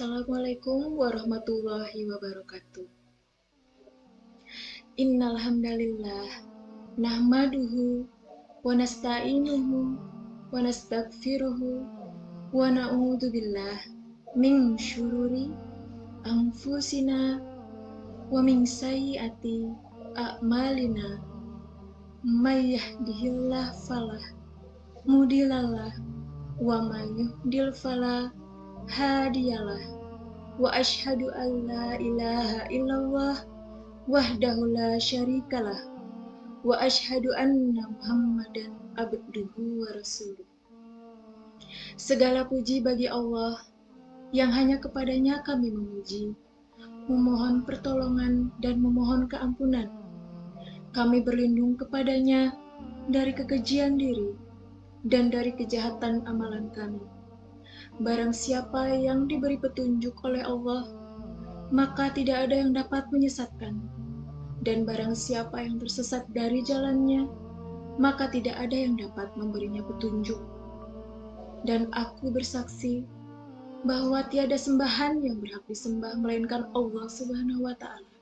Assalamualaikum warahmatullahi wabarakatuh. Innal hamdalillah nahmaduhu wa nasta'inuhu wa nastaghfiruhu wa na'udzu billah min syururi anfusina wa min sayyiati a'malina. May yahdihillahu fala mudhillalah wa may yudhlil fala hadiyalah. Wa asyhadu an la ilaha illallah wahdahu la syarikalah wa asyhadu anna Muhammadan abduhu wa rasuluh. Segala puji bagi Allah yang hanya kepadanya kami memuji, memohon pertolongan dan memohon keampunan. Kami berlindung kepadanya dari kekejian diri dan dari kejahatan amalan kami. Barang siapa yang diberi petunjuk oleh Allah, maka tidak ada yang dapat menyesatkan. Dan barang siapa yang tersesat dari jalannya, maka tidak ada yang dapat memberinya petunjuk. Dan aku bersaksi bahwa tiada sembahan yang berhak disembah melainkan Allah Subhanahu wa Ta'ala.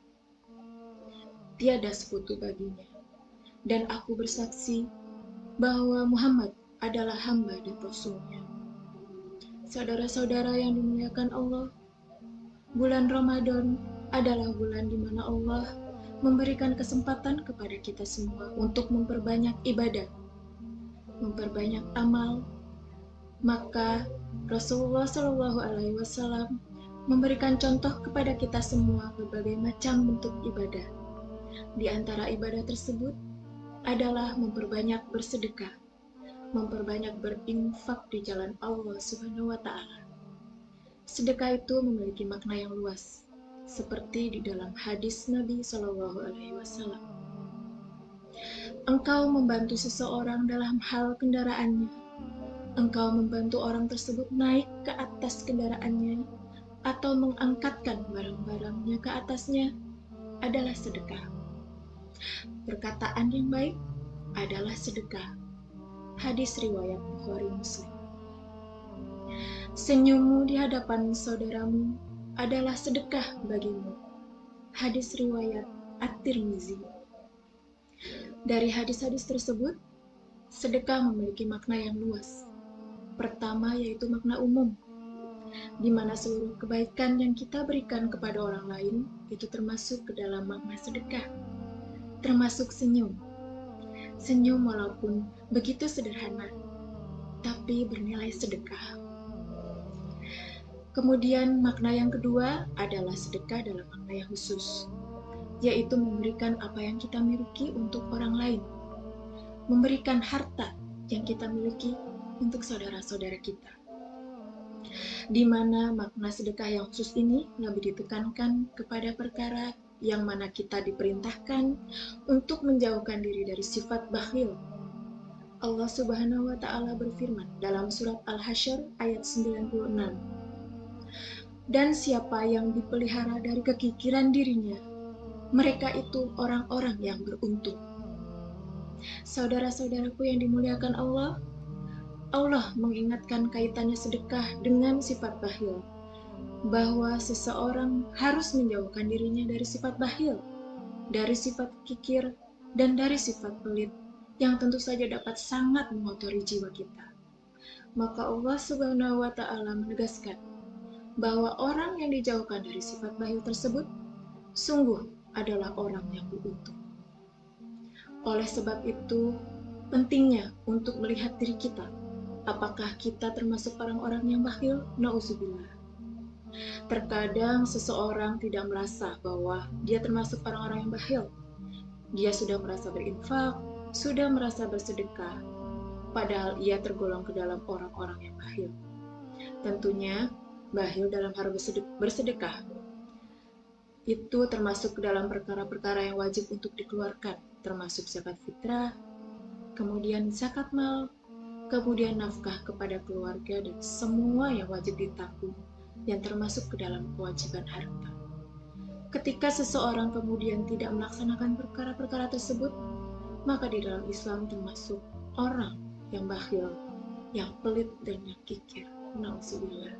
Tiada sekutu baginya. Dan aku bersaksi bahwa Muhammad adalah hamba dan Rasul-Nya. Saudara-saudara yang dimuliakan Allah, bulan Ramadan adalah bulan di mana Allah memberikan kesempatan kepada kita semua untuk memperbanyak ibadah, memperbanyak amal. Maka Rasulullah Shallallahu Alaihi Wasallam memberikan contoh kepada kita semua berbagai macam bentuk ibadah. Di antara ibadah tersebut adalah memperbanyak bersedekah, memperbanyak berinfak di jalan Allah Subhanahu wa Ta'ala. Sedekah itu memiliki makna yang luas, seperti di dalam hadis Nabi Shallallahu Alaihi Wasallam. Engkau membantu seseorang dalam hal kendaraannya, engkau membantu orang tersebut naik ke atas kendaraannya, atau mengangkatkan barang-barangnya ke atasnya, adalah sedekah. Perkataan yang baik adalah sedekah. Hadis riwayat Bukhari Muslim. Senyummu di hadapan saudaramu adalah sedekah bagimu. Hadis riwayat At-Tirmizi. Dari hadis-hadis tersebut, sedekah memiliki makna yang luas. Pertama yaitu makna umum, di mana seluruh kebaikan yang kita berikan kepada orang lain itu termasuk ke dalam makna sedekah, termasuk senyum. Senyum walaupun begitu sederhana, tapi bernilai sedekah. Kemudian makna yang kedua adalah sedekah dalam makna yang khusus, yaitu memberikan apa yang kita miliki untuk orang lain, memberikan harta yang kita miliki untuk saudara-saudara kita. Di mana makna sedekah yang khusus ini lebih ditekankan kepada perkara yang mana kita diperintahkan untuk menjauhkan diri dari sifat bakhil. Allah Subhanahu wa Ta'ala berfirman dalam surat Al-Hasyr ayat 96. Dan siapa yang dipelihara dari kekikiran dirinya, mereka itu orang-orang yang beruntung. Saudara-saudaraku yang dimuliakan Allah, Allah mengingatkan kaitannya sedekah dengan sifat bakhil, bahwa seseorang harus menjauhkan dirinya dari sifat bakhil, dari sifat kikir, dan dari sifat pelit, yang tentu saja dapat sangat mengotori jiwa kita. Maka Allah Subhanahu wa Ta'ala menegaskan bahwa orang yang dijauhkan dari sifat bakhil tersebut sungguh adalah orang yang beruntung. Oleh sebab itu, pentingnya untuk melihat diri kita, apakah kita termasuk orang-orang yang bakhil? Nauzubillah. Terkadang seseorang tidak merasa bahwa dia termasuk orang-orang yang bakhil. Dia sudah merasa berinfak, sudah merasa bersedekah, padahal ia tergolong ke dalam orang-orang yang bakhil. Tentunya, bakhil dalam hal bersedekah itu termasuk ke dalam perkara-perkara yang wajib untuk dikeluarkan, termasuk zakat fitrah, kemudian zakat mal, kemudian nafkah kepada keluarga, dan semua yang wajib ditanggung yang termasuk ke dalam kewajiban harta. Ketika seseorang kemudian tidak melaksanakan perkara-perkara tersebut, maka di dalam Islam termasuk orang yang bakhil, yang pelit dan yang kikir. Nauzubillah.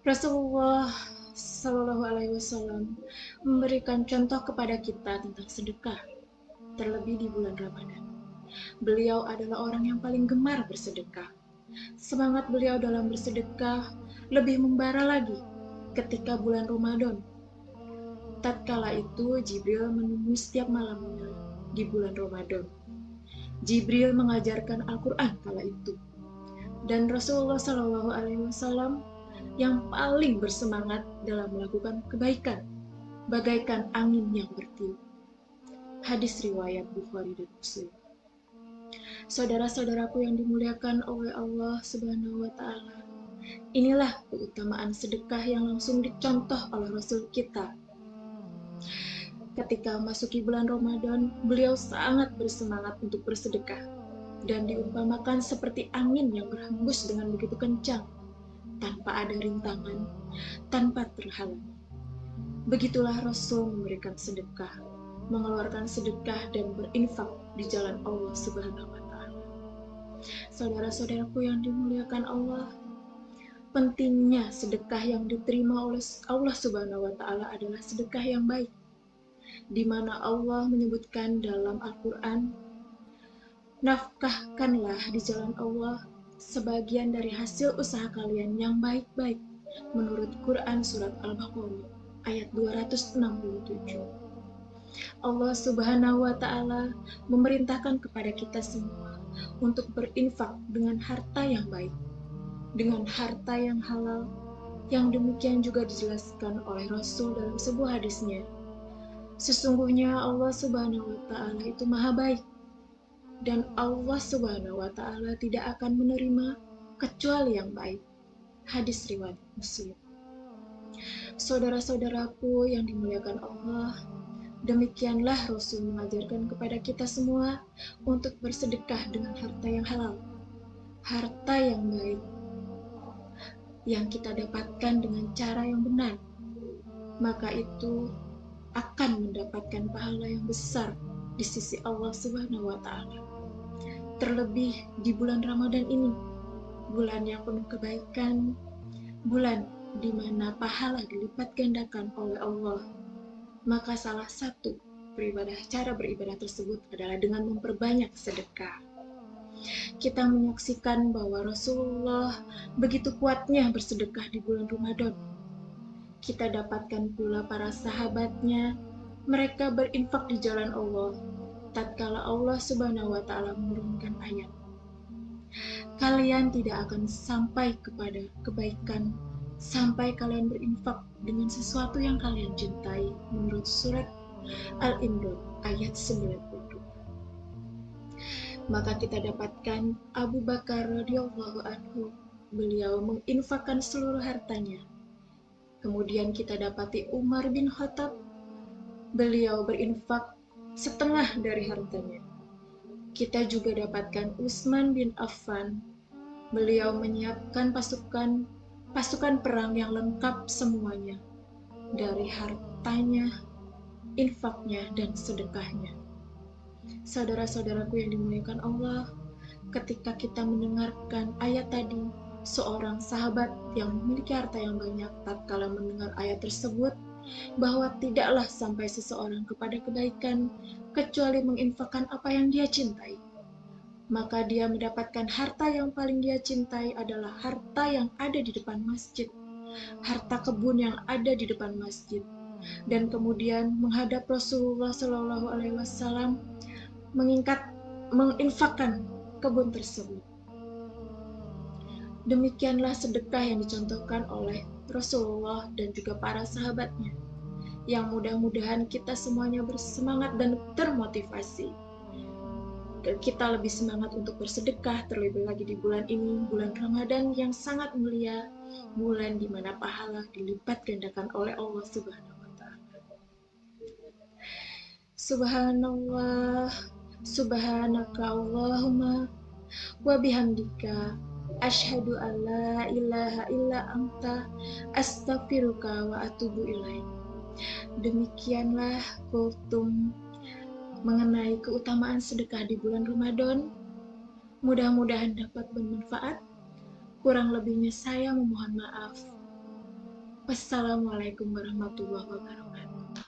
Rasulullah Shallallahu Alaihi Wasallam memberikan contoh kepada kita tentang sedekah, terlebih di bulan Ramadan. Beliau adalah orang yang paling gemar bersedekah. Semangat beliau dalam bersedekah lebih membara lagi ketika bulan Ramadan. Tatkala itu Jibril menemui setiap malamnya di bulan Ramadan. Jibril mengajarkan Al-Quran kala itu. Dan Rasulullah Shallallahu Alaihi Wasallam yang paling bersemangat dalam melakukan kebaikan, bagaikan angin yang bertiup. Hadis riwayat Bukhari dan Muslim. Saudara-saudaraku yang dimuliakan oleh Allah Subhanahu wa Ta'ala, inilah keutamaan sedekah yang langsung dicontoh oleh Rasul kita. Ketika memasuki bulan Ramadan, beliau sangat bersemangat untuk bersedekah dan diumpamakan seperti angin yang berhembus dengan begitu kencang, tanpa ada rintangan, tanpa terhalang. Begitulah Rasul memberikan sedekah, mengeluarkan sedekah dan berinfak di jalan Allah Subhanahu wa Ta'ala. Saudara-saudaraku yang dimuliakan Allah, pentingnya sedekah yang diterima oleh Allah Subhanahu wa Ta'ala adalah sedekah yang baik, di mana Allah menyebutkan dalam Al-Quran, nafkahkanlah di jalan Allah sebagian dari hasil usaha kalian yang baik-baik, menurut Quran Surat Al-Baqarah ayat 267. Allah Subhanahu wa Ta'ala memerintahkan kepada kita semua untuk berinfak dengan harta yang baik, dengan harta yang halal, yang demikian juga dijelaskan oleh Rasul dalam sebuah hadisnya. Sesungguhnya Allah Subhanahu wa Ta'ala itu maha baik, dan Allah Subhanahu wa Ta'ala tidak akan menerima kecuali yang baik. Hadis riwayat Muslim. Saudara-saudaraku yang dimuliakan Allah, demikianlah Rasul mengajarkan kepada kita semua untuk bersedekah dengan harta yang halal, harta yang baik, yang kita dapatkan dengan cara yang benar. Maka itu akan mendapatkan pahala yang besar di sisi Allah Subhanahu wa Ta'ala. Terlebih di bulan Ramadan ini, bulan yang penuh kebaikan, bulan di mana pahala dilipat gandakan oleh Allah. Maka salah satu cara beribadah tersebut adalah dengan memperbanyak sedekah. Kita menyaksikan bahwa Rasulullah begitu kuatnya bersedekah di bulan Ramadan. Kita dapatkan pula para sahabatnya, mereka berinfak di jalan Allah tatkala Allah Subhanahu wa Ta'ala menurunkan ayat, kalian tidak akan sampai kepada kebaikan sampai kalian berinfak dengan sesuatu yang kalian cintai, menurut surat Al-Imran ayat 92. Maka kita dapatkan Abu Bakar radhiyallahu anhu, beliau menginfakkan seluruh hartanya. Kemudian kita dapati Umar bin Khattab, beliau berinfak setengah dari hartanya. Kita juga dapatkan Utsman bin Affan, beliau menyiapkan pasukan perang yang lengkap semuanya, dari hartanya, infaknya, dan sedekahnya. Saudara-saudaraku yang dimuliakan Allah, ketika kita mendengarkan ayat tadi, seorang sahabat yang memiliki harta yang banyak tatkala mendengar ayat tersebut, bahwa tidaklah sampai seseorang kepada kebaikan kecuali menginfakkan apa yang dia cintai. Maka dia mendapatkan harta yang paling dia cintai adalah harta yang ada di depan masjid, harta kebun yang ada di depan masjid. Dan kemudian menghadap Rasulullah Shallallahu Alaihi Wasallam menginfakkan kebun tersebut. Demikianlah sedekah yang dicontohkan oleh Rasulullah dan juga para sahabatnya, yang mudah-mudahan kita semuanya bersemangat dan termotivasi. Dan kita lebih semangat untuk bersedekah, terlebih lagi di bulan ini, bulan Ramadan yang sangat mulia, bulan di mana pahala dilipat gandakan oleh Allah Subhanahu wa Ta'ala. Subhanallah, subhanaka Allahumma wa bihamdika, asyhadu an la ilaha illa anta, astaghfiruka wa atubu ilaik. Demikianlah kultum mengenai keutamaan sedekah di bulan Ramadan. Mudah-mudahan dapat bermanfaat. Kurang lebihnya saya memohon maaf. Wassalamualaikum warahmatullahi wabarakatuh.